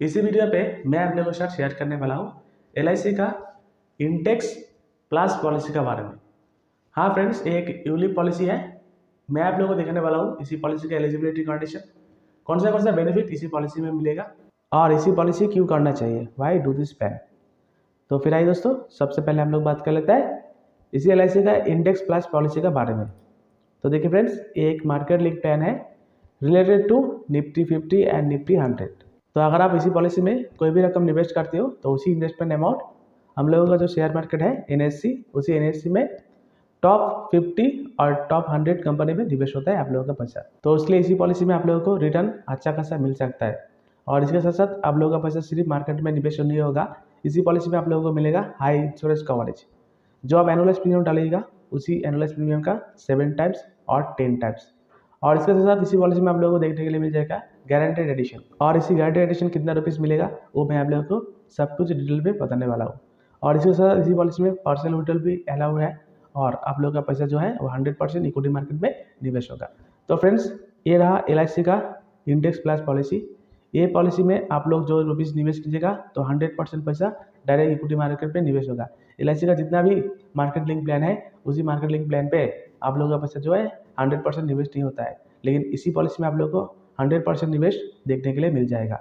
इसी वीडियो पे मैं आप लोगों के साथ शेयर करने वाला हूँ LIC का इंडेक्स प्लस पॉलिसी के बारे में। हाँ फ्रेंड्स, ये एक यूलिप पॉलिसी है। मैं आप लोगों को दिखाने वाला हूँ इसी पॉलिसी का एलिजिबिलिटी कंडीशन, कौन सा बेनिफिट इसी पॉलिसी में मिलेगा और इसी पॉलिसी क्यों करना चाहिए, वाई डू दिस प्लान। तो फिर आइए दोस्तों, सबसे पहले हम लोग बात कर लेते हैं इसी LIC का इंडेक्स प्लस पॉलिसी के बारे में। तो देखिए फ्रेंड्स, ये एक मार्केट लिंक प्लान है related to Nifty 50 and Nifty 100। तो अगर आप इसी पॉलिसी में कोई भी रकम निवेश करते हो तो उसी इन्वेस्टमेंट अमाउंट हम लोगों का जो शेयर मार्केट है NSE, उसी NSE में टॉप 50 और टॉप 100 कंपनी में निवेश होता है आप लोगों का पैसा। तो इसलिए इसी पॉलिसी में आप लोगों को रिटर्न अच्छा खासा मिल सकता है। और इसके साथ साथ आप लोगों का पैसा सिर्फ मार्केट में निवेश नहीं होगा, इसी पॉलिसी में आप लोगों को मिलेगा हाई इंश्योरेंस कवरेज। जो आप एनुअलाइज प्रीमियम डालिएगा उसी एनुअलाइज प्रीमियम का 7 टाइम्स और 10 टाइम्स। और इसके साथ इसी पॉलिसी में आप लोगों को देखने के लिए मिल जाएगा गारंटेड एडिशन। और इसी गारंटेड एडिशन कितना रुपीज़ मिलेगा वो मैं आप लोगों को सब कुछ डिटेल में बताने वाला हूँ। और इसके साथ इसी पॉलिसी में पर्सनल विड्रॉल भी अलाउड है और आप लोगों का पैसा जो है वो 100% इक्विटी मार्केट में निवेश होगा। तो फ्रेंड्स, ये रहा LIC का इंडेक्स प्लस पॉलिसी। ये पॉलिसी में आप लोग जो रुपीज़ निवेश कीजिएगा तो 100% पैसा डायरेक्ट इक्विटी मार्केट में निवेश होगा। LIC का जितना भी मार्केट लिंक प्लान है उसी मार्केट लिंक प्लान पे आप लोगों का पैसा जो है 100% निवेश नहीं होता है, लेकिन इसी पॉलिसी में आप लोगों को 100% निवेश देखने के लिए मिल जाएगा।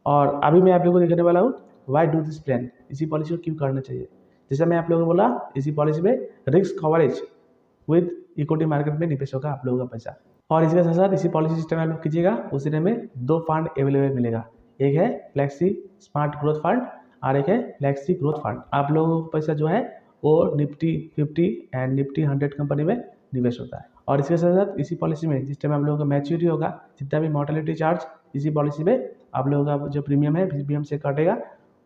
और अभी मैं आप लोगों को दिखाने वाला हूँ वाई डू दिस प्लान, इसी पॉलिसी को क्यों करना चाहिए। जैसे मैं आप लोगों को बोला, इसी पॉलिसी में risk coverage with equity market में निवेश होगा आप लोगों का पैसा। और इसके साथ साथ इसी पॉलिसी सिस्टम में आप लोग कीजिएगा उसी में 2 फंड अवेलेबल मिलेगा। एक है फ्लेक्सी स्मार्ट ग्रोथ फंड और एक है फ्लेक्सी ग्रोथ फंड। आप लोगों का पैसा जो है वो निफ्टी 50 एंड निफ्टी 100 कंपनी में निवेश होता है। और इसके साथ साथ इसी पॉलिसी में जिस टाइम आप लोगों का मैच्योरिटी होगा, जितना भी मॉर्टेलिटी चार्ज इसी पॉलिसी में आप लोगों का जो प्रीमियम है प्रीमियम से कटेगा,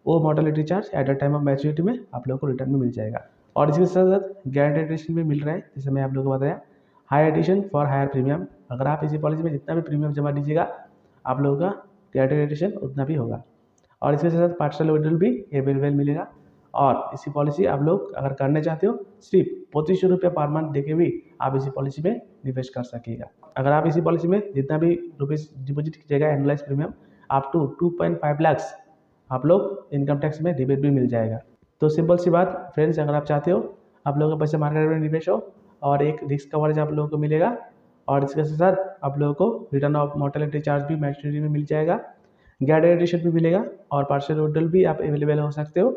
वो mortality charge at the time of maturity में आप लोगों को रिटर्न में मिल जाएगा। और इसके साथ साथ गारंटेड एडिशन भी मिल रहा है, जैसे मैं आप लोगों को बताया high addition for higher premium. अगर आप इसी पॉलिसी में जितना भी प्रीमियम जमा दीजिएगा आप लोगों का गारंटेड एडिशन उतना भी होगा। और इसके साथ साथ पार्शियल विड्रॉल भी अवेलेबल मिलेगा। और इसी पॉलिसी आप लोग अगर करना चाहते हो सिर्फ 25 रुपये पर मंथ देके भी आप इसी पॉलिसी में निवेश कर सकिएगा। अगर आप इसी पॉलिसी में जितना भी रुपीज़ डिपॉजिट कीजिएगा annualise premium up to 2.5 lakh आप लोग इनकम टैक्स में रिबेट भी मिल जाएगा। तो सिंपल सी बात फ्रेंड्स, अगर आप चाहते हो आप लोगों का पैसा मार्केट में निवेश हो और एक रिस्क कवरेज आप लोगों को मिलेगा, और इसके साथ आप लोगों को रिटर्न ऑफ मॉर्टेलिटी चार्ज भी मैच्योरिटी में मिल जाएगा, गारंटेड एडिशन भी मिलेगा और पार्शियल विड्रॉल भी आप अवेलेबल हो सकते हो,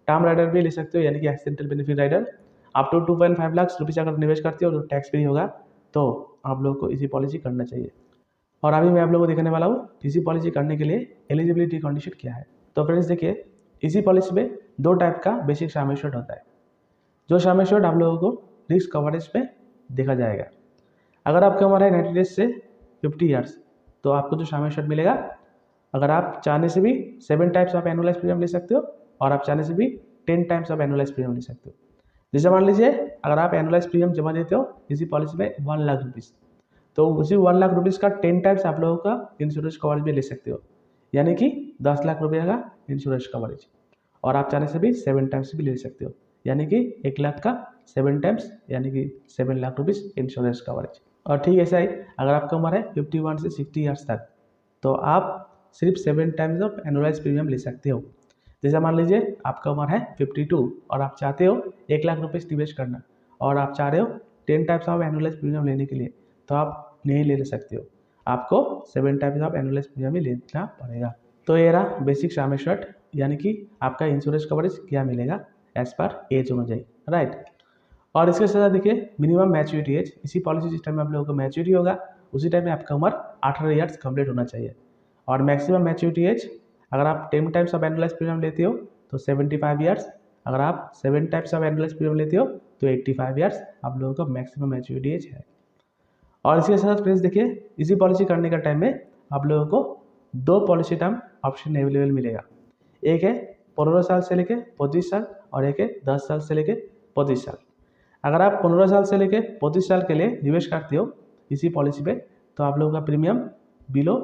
टर्म राइडर भी ले सकते हो यानी कि accidental benefit rider up to 2.5 lakh rupees अगर निवेश करते हो तो टैक्स फ्री होगा। तो आप लोगों को इसी पॉलिसी करना चाहिए। और अभी मैं आप लोगों को दिखाने वाला हूँ इसी पॉलिसी करने के लिए एलिजिबिलिटी कंडीशन क्या है। तो फ्रेंड्स देखिए, इसी पॉलिसी में 2 टाइप का बेसिक सम एश्योर्ड होता है। जो सम एश्योर्ड आप लोगों को रिस्क कवरेज पे देखा जाएगा। अगर आपकी उम्र है 90 डेज से 50 ईयर्स तो आपको जो सम एश्योर्ड मिलेगा, अगर आप चाहने से भी 7 टाइप्स ऑफ एनुअलाइज प्रीमियम ले सकते हो और आप चाहने से भी 10 टाइम्स ऑफ एनुअलाइज प्रीमियम ले सकते हो। जैसे मान लीजिए अगर आप एनुअलाइज प्रीमियम जमा देते हो इसी पॉलिसी में 1 लाख रुपीज़, तो उसी 1 लाख रुपीज़ का 10 टाइम्स आप लोगों का इंश्योरेंस कवरेज भी ले सकते हो, यानी कि 10 लाख रुपये का इंश्योरेंस कवरेज। और आप चाहने से भी 7 टाइम्स भी ले सकते हो, यानी कि 1 लाख का 7 टाइम्स यानी कि 7 लाख रुपीज़ इंश्योरेंस कवरेज। और ठीक ऐसा ही अगर आपका उम्र है 51 से 60 ईयर्स तक तो आप सिर्फ 7 टाइम्स ऑफ एनुअलाइज प्रीमियम ले सकते हो। जैसे मान लीजिए आपका उम्र है 52 और आप चाहते हो 1 लाख रुपये निवेश करना और आप चाह रहे हो 10 टाइप्स ऑफ एनुअलाइज प्रीमियम लेने के लिए, तो आप नहीं ले सकते हो, आपको 7 टाइप्स ऑफ एनुअलाइज प्रीमियम ही लेना पड़ेगा। तो ये रहा बेसिक सम एश्योर्ड, यानी कि आपका इंश्योरेंस कवरेज क्या मिलेगा एज पर एज अनुଯାयी, राइट। और इसके साथ देखिए मिनिमम मैच्योरिटी एज, इसी पॉलिसी सिस्टम में आप लोगों को मैच्योरिटी होगा उसी टाइम में आपका उम्र 18 ईयर्स कंप्लीट होना चाहिए। और मैक्सिमम मैच्योरिटी एज अगर आप 10 टाइप्स ऑफ एनुअलाइज प्रीमियम लेते हो तो 75 ईयर्स, अगर आप 7 टाइप्स ऑफ एनुअलाइज प्रीमियम लेते हो तो 85 ईयर्स आप लोगों का मैक्सिमम मैच्योरिटी एज है। और इसके साथ फ्रेंड्स देखिए, इसी पॉलिसी करने का टाइम में आप लोगों को 2 पॉलिसी टर्म ऑप्शन अवेलेबल मिलेगा। एक है 15 साल से लेके 25 साल और एक है 10 साल से लेके 25 साल। अगर आप 15 साल से लेके 25 साल के लिए निवेश करते हो इसी पॉलिसी पे तो आप लोगों का प्रीमियम बिलो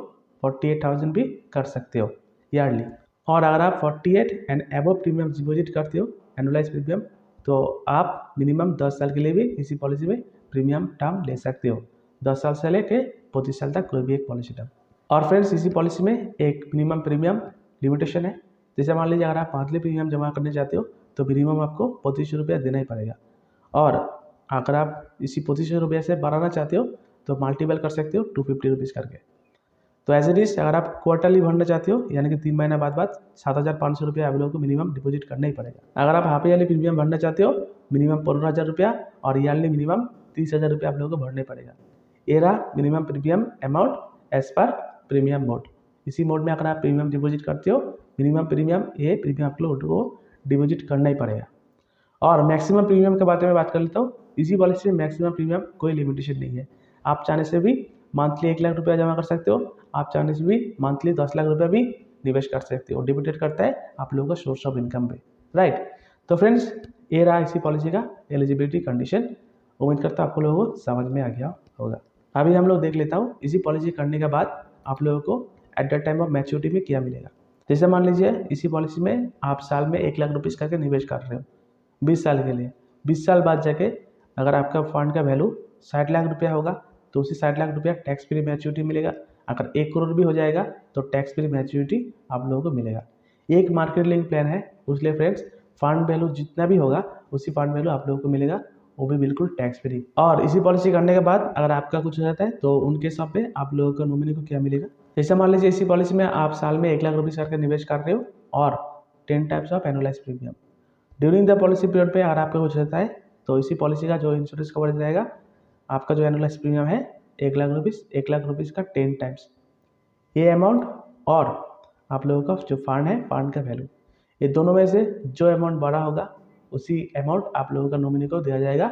48,000 भी कर सकते हो ईयरली। और अगर आप 48 एंड अबव प्रीमियम डिपॉजिट करते हो एनुअलाइज प्रीमियम तो आप मिनिमम 10 साल के लिए भी इसी पॉलिसी में प्रीमियम टर्म ले सकते हो, 10 साल से लेके 25 साल तक कोई भी एक पॉलिसी टर्म। और फ्रेंड्स इसी पॉलिसी में एक मिनिमम प्रीमियम लिमिटेशन है। जैसे मान लीजिए अगर आप मंथली प्रीमियम जमा करने चाहते हो तो मिनिमम आपको 2500 रुपया देना ही पड़ेगा, और अगर आप इसी 2500 रुपये से बढ़ाना चाहते हो तो मल्टीपल कर सकते हो 250 रुपीज़ करके। तो एज इट इज अगर आप क्वार्टरली भरना चाहते हो यानी कि 3 महीना बाद 7,500 रुपया आप लोगों को मिनिमम डिपॉजिट करना ही पड़ेगा। अगर आप हाफ ईयरली प्रीमियम भरना चाहते हो मिनिमम 15,000 रुपया और ईयरली मिनिमम 30,000 रुपया आप लोगों को भरने पड़ेगा। ये रहा minimum premium amount as per premium mode. इसी मोड में अगर आप प्रीमियम डिपॉजिट करते हो मिनिमम प्रीमियम आप लोगों को डिपॉजिट करना ही पड़ेगा। और मैक्सिमम प्रीमियम के बारे में बात कर लेता हूँ। इसी पॉलिसी में मैक्सिमम प्रीमियम कोई लिमिटेशन नहीं है। आप चाहने से भी मंथली 1 लाख रुपया जमा कर सकते हो, आप चाहने से भी मंथली 10 लाख रुपया भी निवेश कर सकते हो। डिपेंड करता है आप लोगों का सोर्स ऑफ इनकम पे, राइट। तो फ्रेंड्स ये रहा इसी पॉलिसी का एलिजिबिलिटी कंडीशन। उम्मीद करता हूँ आप लोगों को समझ में आ गया होगा। अभी हम लोग देख लेता हूँ इसी पॉलिसी करने के बाद आप लोगों को eight the time of maturity में क्या मिलेगा। जैसे मान लीजिए इसी पॉलिसी में आप साल में 1 लाख रुपीज़ करके निवेश कर रहे हो 20 साल के लिए। 20 साल बाद जाके अगर आपका फंड का वैल्यू 60 लाख रुपया होगा तो उसी 60 लाख रुपया टैक्स फ्री मैच्योरिटी मिलेगा। अगर 1 करोड़ भी हो जाएगा तो टैक्स फ्री मैच्योरिटी आप लोगों को मिलेगा। ये एक मार्केट लिंक प्लान है, उसलिए फ्रेंड्स फंड वैल्यू जितना भी होगा उसी फंड वैल्यू आप लोगों को मिलेगा, वो भी बिल्कुल टैक्स फ्री। और इसी पॉलिसी करने के बाद अगर आपका कुछ हो जाता है तो उनके हिसाब पे आप लोगों को नॉमिनी को क्या मिलेगा। जैसे मान लीजिए इसी पॉलिसी में आप साल में 1 लाख रुपये करके निवेश कर रहे हो और 10 types of annualise premium. During the policy period पे अगर आपका कुछ रहता है तो इसी पॉलिसी का जो इंश्योरेंस कवरेज रहेगा आपका जो एनुअलाइज प्रीमियम है 1 लाख रुपीज़ का 10 टाइम्स ये अमाउंट, और आप लोगों का जो फंड है फंड का वैल्यू, ये दोनों में से जो अमाउंट बड़ा होगा उसी अमाउंट आप लोगों का नॉमिनी को दिया जाएगा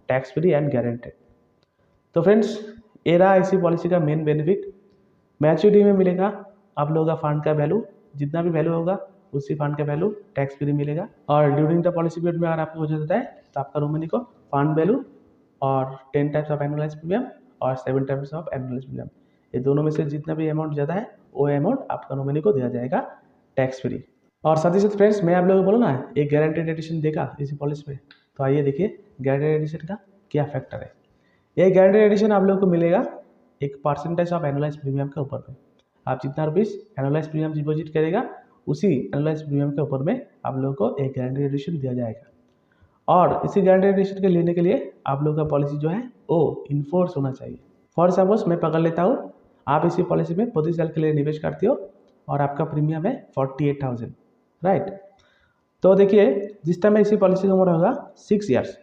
टैक्स फ्री एंड गारंटेड। तो फ्रेंड्स ये रहा इसी पॉलिसी का मेन बेनिफिट। मैच्योरिटी में मिलेगा आप लोगों का फंड का वैल्यू, जितना भी वैल्यू होगा उसी फंड का वैल्यू टैक्स फ्री मिलेगा। और ड्यूरिंग द पॉलिसी पीरियड में अगर आपको हो जाता है तो आपका नॉमिनी को फंड वैल्यू और 10 टाइप्स ऑफ एनुअलाइज प्रीमियम और 7 टाइप्स ऑफ एनुअलाइज प्रीमियम, ये दोनों में से जितना भी अमाउंट ज़्यादा है वो अमाउंट आपका नॉमिनी को दिया जाएगा टैक्स फ्री। और साथ ही साथ फ्रेंड्स मैं आप लोगों को बोला ना एक गारंटेड एडिशन देगा इसी पॉलिसी में, तो आइए देखिए गारंटेड एडिशन का क्या फैक्टर है। ये गारंटेड एडिशन आप लोगों को मिलेगा एक परसेंटेज ऑफ एनुअलाइज प्रीमियम के ऊपर में। आप जितना रुपीज़ एनुअलाइज प्रीमियम डिपॉजिट करेगा उसी एनुअलाइज प्रीमियम के ऊपर में आप लोगों को एक गारंटेड एडिशन दिया जाएगा। और इसी गारंटेड एडिशन के लेने के लिए आप लोगों का पॉलिसी जो है वो इन्फोर्स होना चाहिए। फॉर सपोज मैं पकड़ लेता हूँ, आप इसी पॉलिसी में 25 साल के लिए निवेश करते हो और आपका प्रीमियम है 48,000, राइट। तो देखिए जिस टाइम में इसी पॉलिसी का उम्र होगा 6 ईयर्स,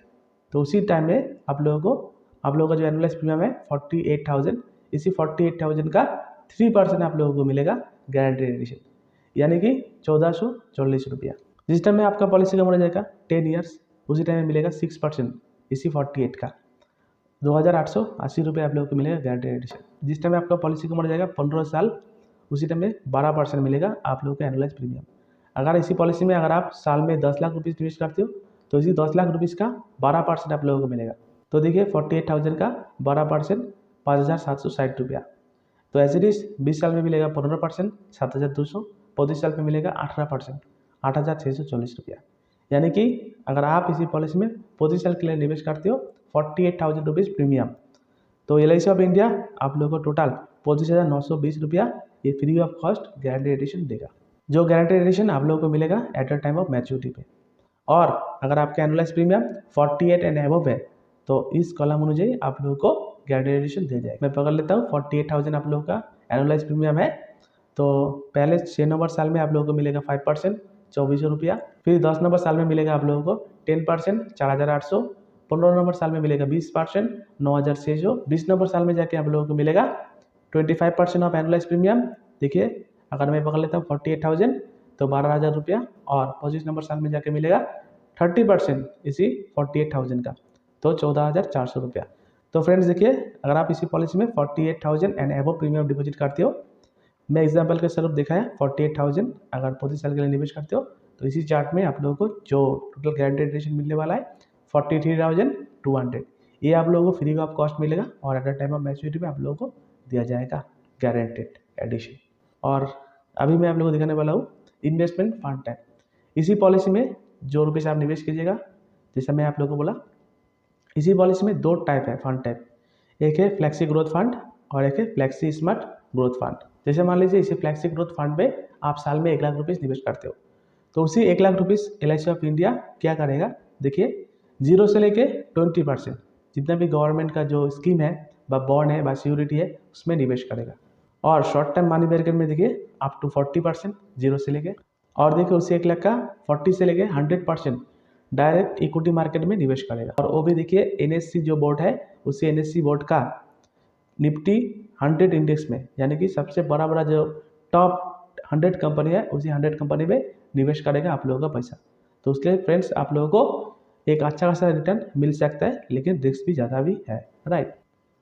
तो उसी टाइम में आप लोगों का जो एनुअलाइज प्रीमियम है 48,000, इसी 48,000 का 3% आप लोगों को मिलेगा गारंटेड एडिशन, यानी कि 1440 रुपया। जिस टाइम में आपका पॉलिसी का उम्र जाएगा 10 ईयर्स, उसी टाइम में मिलेगा 6% इसी 48 का 2,880 रुपये आप लोगों को मिलेगा गारंटेड एडिशन। जिस टाइम में आपका पॉलिसी का उम्र जाएगा 15 साल, उसी टाइम में 12% मिलेगा आप लोगों का एनुअलाइज प्रीमियम। अगर इसी पॉलिसी में अगर आप साल में 10 लाख रुपीज़ निवेश करते हो तो इसी 10 लाख रुपीज़ का 12% आप लोगों को मिलेगा। तो देखिए 48,000 का 12% 5,760 रुपया। तो एज इट इज 20 साल में मिलेगा 15% 7,200, 25 साल में मिलेगा 18% 8,640 रुपया। यानी कि अगर आप इसी पॉलिसी में 25 साल के लिए निवेश करते हो 48,000 रुपीज़ प्रीमियम, तो LIC ऑफ इंडिया आप लोगों को टोटल 25,920 रुपया ये free of cost guaranteed addition देगा, जो गारंटेड एडिशन आप लोगों को मिलेगा at the time of maturity पे। और अगर आपका एनुअलाइज प्रीमियम 48 एंड एबव है तो इस कॉलम अनुଯାयी आप लोगों को गारंटेड एडिशन दे जाएगा। मैं पकड़ लेता हूँ 48,000 आप लोगों का एनुअलाइज प्रीमियम है, तो पहले 6 नंबर साल में आप लोगों को मिलेगा 5% 2,400 रुपया, फिर 10 नंबर साल में मिलेगा आप लोगों को 10% 4,800, 15 नंबर साल में मिलेगा 20% 9,600, 20 नंबर साल में जाके आप लोगों को मिलेगा 25% ऑफ एनुअलाइज प्रीमियम। देखिए अगर मैं पकड़ लेता हूँ 48,000 तो 12,000 रुपया, और 25 नंबर साल में जाके मिलेगा 30% इसी 48,000 का, तो 14,400 रुपया। तो फ्रेंड्स देखिए अगर आप इसी पॉलिसी में 48,000 एंड एबव प्रीमियम डिपॉजिट करते हो, मैं एग्जांपल के स्वरूप देखा है 48,000 अगर 25 साल के लिए निवेश करते हो तो इसी चार्ट में आप लोगों को जो टोटल गारंटेड एडिशन मिलने वाला है 43,200, ये आप लोगों को फ्री ऑफ कॉस्ट मिलेगा और eight the time of maturity में आप लोगों को दिया जाएगा गारंटेड एडिशन। और अभी मैं आप लोगों को दिखाने वाला हूँ इन्वेस्टमेंट फंड टाइप। इसी पॉलिसी में जो रुपये आप निवेश कीजिएगा, जैसा मैं आप लोगों को बोला, इसी पॉलिसी में 2 टाइप है फंड टाइप, एक है फ्लेक्सी ग्रोथ फंड और एक है फ्लेक्सी स्मार्ट ग्रोथ फंड। जैसे मान लीजिए इसी फ्लैक्सी ग्रोथ फंड में आप साल में 1 लाख रुपीज़ निवेश करते हो, तो उसी 1 lakh rupees LIC of India क्या करेगा, देखिए 0 से लेके 20% जितना भी गवर्नमेंट का जो स्कीम है व बॉन्ड है व सिक्योरिटी है उसमें निवेश करेगा। और शॉर्ट टर्म मनी मार्केट में देखिए अप टू 40% 0 से लेके, और देखिए उसी 1 लाख का 40 से लेके 100% डायरेक्ट इक्विटी मार्केट में निवेश करेगा। और वो भी देखिए NSE जो बोर्ड है उसी NSE बोर्ड का निफ्टी 100 इंडेक्स में, यानी कि सबसे बड़ा जो टॉप 100 कंपनी है उसी 100 कंपनी में निवेश करेगा आप लोगों का पैसा। तो उसके फ्रेंड्स आप लोगों को एक अच्छा खासा रिटर्न मिल सकता है, लेकिन रिस्क भी ज़्यादा भी है, राइट।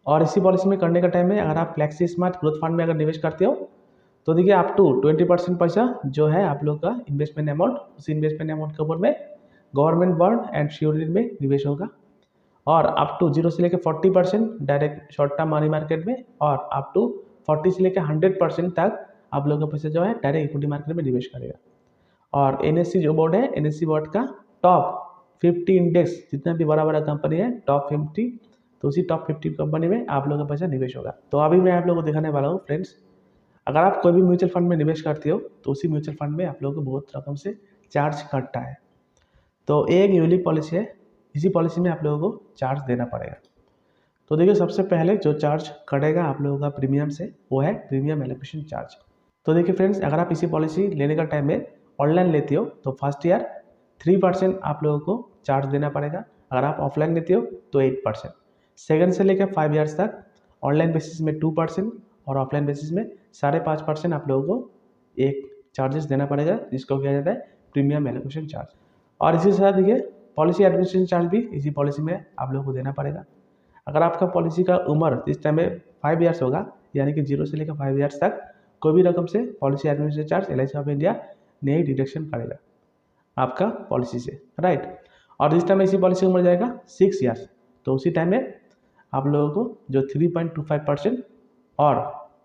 और इसी पॉलिसी में करने का टाइम में अगर आप फ्लैक्सी स्मार्ट ग्रोथ फंड में अगर निवेश करते हो तो देखिए अप टू 20% पैसा जो है आप लोग का इन्वेस्टमेंट अमाउंट, उसी इन्वेस्टमेंट अमाउंट के ऊपर में गवर्नमेंट बॉन्ड एंड सिक्योरिटी में निवेश होगा। और अप टू 0 से लेकर 40% direct short term money market में, और अप टू 40 से लेकर 100% तक आप लोगों का पैसा जो है डायरेक्ट इक्विटी मार्केट में निवेश करेगा। और NSE जो बोर्ड है NSE बोर्ड का टॉप 50 इंडेक्स जितना भी बड़ा कंपनी है टॉप 50, तो उसी टॉप 50 कंपनी में आप लोगों का पैसा निवेश होगा। तो अभी मैं आप लोगों को दिखाने वाला हूँ फ्रेंड्स, अगर आप कोई भी म्यूचुअल फंड में निवेश करते हो तो उसी म्यूचुअल फंड में आप लोगों को बहुत रकम से चार्ज कटता है। तो एक यूनिक पॉलिसी है, इसी पॉलिसी में आप लोगों को चार्ज देना पड़ेगा। तो देखिए सबसे पहले जो चार्ज कटेगा आप लोगों का प्रीमियम से वो है प्रीमियम एलोकेशन चार्ज। तो देखिए फ्रेंड्स, अगर आप इसी पॉलिसी लेने का टाइम में ऑनलाइन लेते हो तो फर्स्ट ईयर 3% आप लोगों को चार्ज देना पड़ेगा। अगर आप ऑफलाइन लेते हो तो 8%। सेकेंड से लेकर 5 ईयर्स तक ऑनलाइन बेसिस में 2% और ऑफलाइन बेसिस में 5.5% आप लोगों को एक चार्जेस देना पड़ेगा, जिसको किया जाता है प्रीमियम एलोकेशन चार्ज। और इसी के साथ देखिए पॉलिसी एडमिनिस्ट्रेशन चार्ज भी इसी पॉलिसी में आप लोगों को देना पड़ेगा। अगर आपका पॉलिसी का उम्र इस टाइम में 5 ईयर्स होगा, यानी कि 0 से लेकर 5 ईयर्स तक कोई भी रकम से policy administration charge LIC of India नहीं डिडक्शन करेगा आपका पॉलिसी से, राइट। और जिस टाइम में इसी पॉलिसी का उम्र जाएगा 6 ईयर्स, तो उसी टाइम में आप लोगों को जो 3.25% और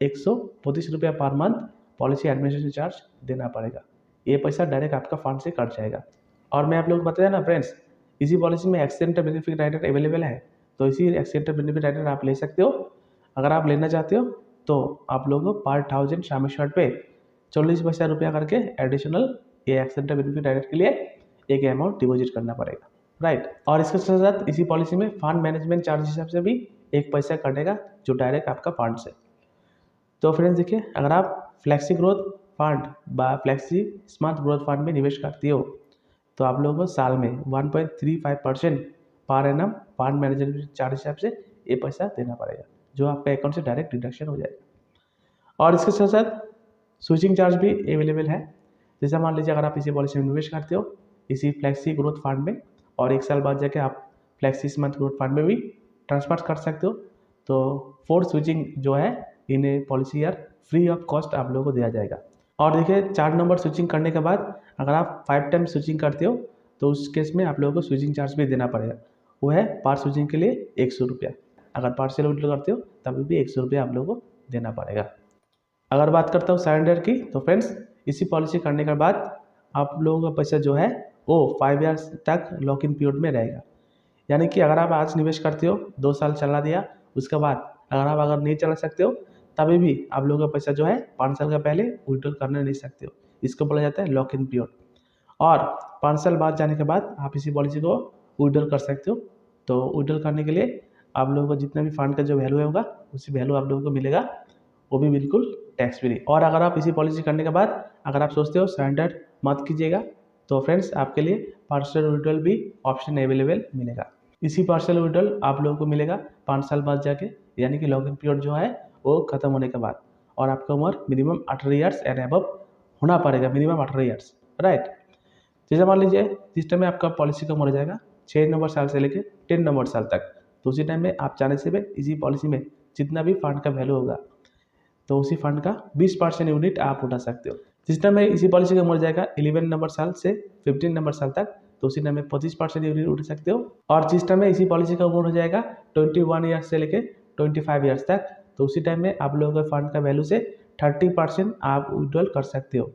125 रुपया per month policy administration charge देना पड़ेगा। ये पैसा डायरेक्ट आपका फंड से कट जाएगा। और मैं आप लोगों को बताया ना फ्रेंड्स, इसी पॉलिसी में एक्सीडेंटल बेनिफिट राइडर अवेलेबल है, तो इसी एक्सीडेंटल बेनिफिट राइडर आप ले सकते हो। अगर आप लेना चाहते हो तो आप लोगों को पर 1000 शामी शॉर्ट पे 40 पैसा रुपया करके एडिशनल ये एक्सीडेंटल बेनिफिट राइडर के लिए एक अमाउंट डिपॉजिट करना पड़ेगा, राइट। और इसके साथ साथ इसी पॉलिसी में फंड मैनेजमेंट चार्ज हिसाब से भी एक पैसा कटेगा जो डायरेक्ट आपका फंड से। तो फ्रेंड्स देखिए, अगर आप फ्लैक्सी ग्रोथ फंड व फ्लैक्सी स्मार्ट ग्रोथ फंड में निवेश करती हो तो आप लोगों को साल में 1.35% per annum fund management charge हिसाब से ये पैसा देना पड़ेगा, जो आपका अकाउंट से डायरेक्ट डिडक्शन हो जाएगा। और इसके साथ साथ स्विचिंग चार्ज भी अवेलेबल है। जैसा मान लीजिए अगर आप इसी पॉलिसी में निवेश करते हो इसी फ्लैक्सी ग्रोथ फंड में, और 1 साल बाद जाके आप फ्लैक्सी स्मार्ट ग्रोथ फंड में भी ट्रांसफर कर सकते हो, तो 4 स्विचिंग जो है in policy year free of cost आप लोगों को दिया जाएगा। और देखिए 4 नंबर स्विचिंग करने के बाद अगर आप 5 टाइम स्विचिंग करते हो तो उस केस में आप लोगों को स्विचिंग चार्ज भी देना पड़ेगा, वो है पर स्विचिंग के लिए 100 रुपया। अगर पार्शियल विड्रॉल करते हो तभी भी 100 रुपया आप लोगों को देना पड़ेगा। अगर बात करता हूँ सरेंडर की, तो फ्रेंड्स इसी पॉलिसी करने के बाद आप लोगों का पैसा जो है वो 5 ईयर्स तक लॉक इन पीरियड में रहेगा। यानी कि अगर आप आज निवेश करते हो 2 साल चला दिया, उसके बाद अगर नहीं चला सकते हो तभी भी आप लोगों का पैसा जो है 5 साल का पहले विड्रॉल करने नहीं सकते हो, इसको बोला जाता है लॉक इन पीरियड। और 5 साल बाद जाने के बाद आप इसी पॉलिसी को विड्रॉल कर सकते हो। तो विड्रॉल करने के लिए आप लोगों को जितना भी फंड का जो वैल्यू होगा उसी वैल्यू आप लोगों को मिलेगा, वो भी बिल्कुल टैक्स फ्री। और अगर आप इसी पॉलिसी करने के बाद अगर आप सोचते हो सरेंडर मत कीजिएगा तो फ्रेंड्स आपके लिए पार्शियल विड्रॉल भी ऑप्शन अवेलेबल मिलेगा। इसी पार्शियल विड्रॉल आप लोगों को मिलेगा 5 साल बाद जाके, यानी कि लॉक इन पीरियड जो है वो खत्म होने के बाद, और आपका उम्र मिनिमम 18 ईयर्स एंड अबव होना पड़ेगा, मिनिमम 18 ईयर्स, राइट। जैसे मान लीजिए जिस टाइम में आपका पॉलिसी का उम्र हो जाएगा 6 नंबर साल से लेकर 10 नंबर साल तक, तो उसी टाइम में आप चाहने से भी इसी पॉलिसी में जितना भी फंड का वैल्यू होगा तो उसी फंड का 20% यूनिट आप उठा सकते हो। जिस टाइम में इसी पॉलिसी का उम्र जाएगा 11 नंबर साल से 15 नंबर साल तक, तो उसी टाइम में 25% यूनिट उठा सकते हो। और जिस टाइम में इसी पॉलिसी का उम्र हो जाएगा 21 ईयर्स से लेकर 25 ईयर्स तक, तो उसी टाइम में आप लोगों के फंड का वैल्यू से 30% आप विड्रॉल कर सकते हो।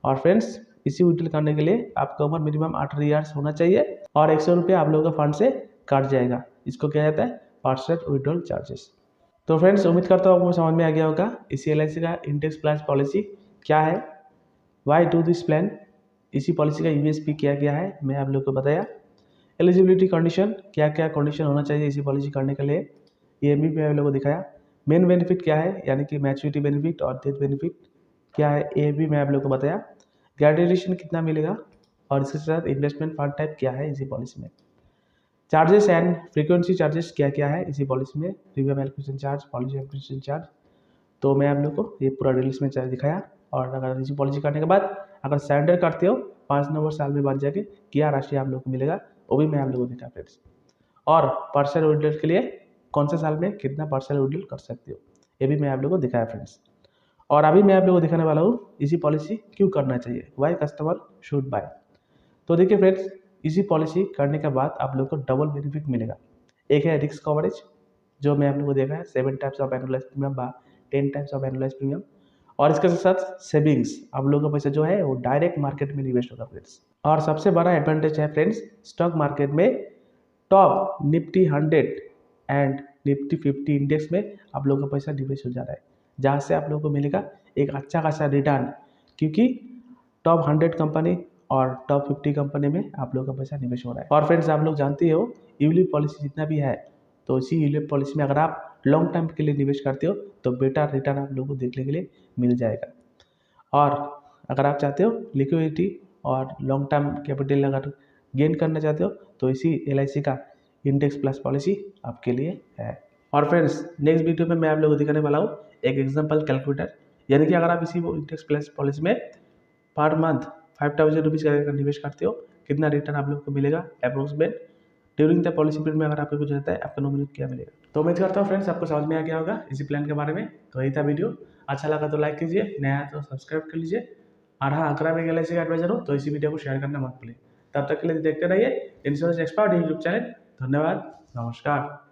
और फ्रेंड्स इसी विड्रॉल करने के लिए आपका उम्र मिनिमम 18 ईयर्स होना चाहिए, और 100 रुपये आप लोगों का फंड से कट जाएगा। इसको क्या जाता है पार्शियल विड्रॉल चार्जेस। तो फ्रेंड्स उम्मीद करता हूँ आपको समझ में आ गया होगा इसी LIC का इंडेक्स प्लस पॉलिसी क्या है, वाई डू दिस प्लान, इसी पॉलिसी का USP क्या क्या है मैं आप लोग को बताया। एलिजिबिलिटी कंडीशन, क्या क्या कंडीशन होना चाहिए इसी पॉलिसी करने के लिए, ये भी मैं आप लोगों को दिखाया। मेन बेनिफिट क्या है यानी कि मैच्योरिटी बेनिफिट और डेथ बेनिफिट क्या है ये भी मैं आप लोग को बताया। ग्रेजुएशन कितना मिलेगा और इसके साथ इन्वेस्टमेंट फंड टाइप क्या है इसी पॉलिसी में। चार्जेस एंड फ्रीक्वेंसी चार्जेस क्या क्या है इसी पॉलिसी में, premium allocation charge, policy acquisition charge, तो मैं आप लोग को ये पूरा डिटेल्स में दिखाया। और अगर इसी पॉलिसी करने के बाद अगर सरेंडर करते हो 5 नंबर साल में बन जाके क्या राशि आप लोग को मिलेगा वो भी मैं आप लोगों को दिखा फ्रेंड्स। और पर्सनल विड्रॉल के लिए कौन से साल में कितना पर्सनल विड्रॉल कर सकते हो ये भी मैं आप लोग को दिखाया फ्रेंड्स। और अभी मैं आप लोगों को दिखाने वाला हूँ इसी पॉलिसी क्यों करना चाहिए, वाई कस्टमर शुड बाय। तो देखिए फ्रेंड्स इसी पॉलिसी करने के बाद आप लोग को डबल बेनिफिट मिलेगा। एक है रिस्क कवरेज जो मैं आप लोग को देखा है 7 टाइप्स ऑफ एनुअलाइज प्रीमियम बा 10 टाइप्स ऑफ एनुअलाइज प्रीमियम, और इसके साथ सेविंग्स, आप लोगों का पैसा जो है वो डायरेक्ट मार्केट में निवेश होगा फ्रेंड्स। और सबसे बड़ा एडवांटेज है फ्रेंड्स स्टॉक मार्केट में top Nifty 100 and Nifty 50 index में आप लोगों का पैसा निवेश हो जा रहा है, जहाँ से आप लोगों को मिलेगा एक अच्छा खासा रिटर्न, क्योंकि टॉप 100 कंपनी और टॉप 50 कंपनी में आप लोगों का पैसा निवेश हो रहा है। और फ्रेंड्स आप लोग जानते हो यूलिप पॉलिसी जितना भी है, तो इसी यूलिप पॉलिसी में अगर आप लॉन्ग टर्म के लिए निवेश करते हो तो बेटर रिटर्न आप लोगों को देखने के लिए मिल जाएगा। और अगर आप चाहते हो लिक्विडिटी और लॉन्ग टर्म कैपिटल अगर गेन करना चाहते हो तो इसी LIC का इंडेक्स प्लस पॉलिसी आपके लिए है। और फ्रेंड्स नेक्स्ट वीडियो में मैं आप लोगों को दिखाने वाला हूँ एक एग्जाम्पल कैलकुलेटर, यानी कि अगर आप इसी इंडेक्स प्लस पॉलिसी में पर मंथ 5000 रुपीज़ का निवेश करते हो कितना रिटर्न आप लोग को मिलेगा approximate during the policy period में, अगर आपको कुछ रहता है आपका नॉमिनी क्या मिलेगा। तो उम्मीद करता हूँ फ्रेंड्स आपको समझ में आ गया होगा इसी प्लान के बारे में। तो यही था वीडियो, अच्छा लगा तो लाइक कीजिए, नया तो सब्सक्राइब कर लीजिए, और हाँ अगर आप एक LIC का एडवाइजर हो तो इसी वीडियो को शेयर करना मत भूलिए। तब तक के लिए देखते रहिए इंश्योरेंस एक्सपर्ट यूट्यूब चैनल। धन्यवाद, नमस्कार।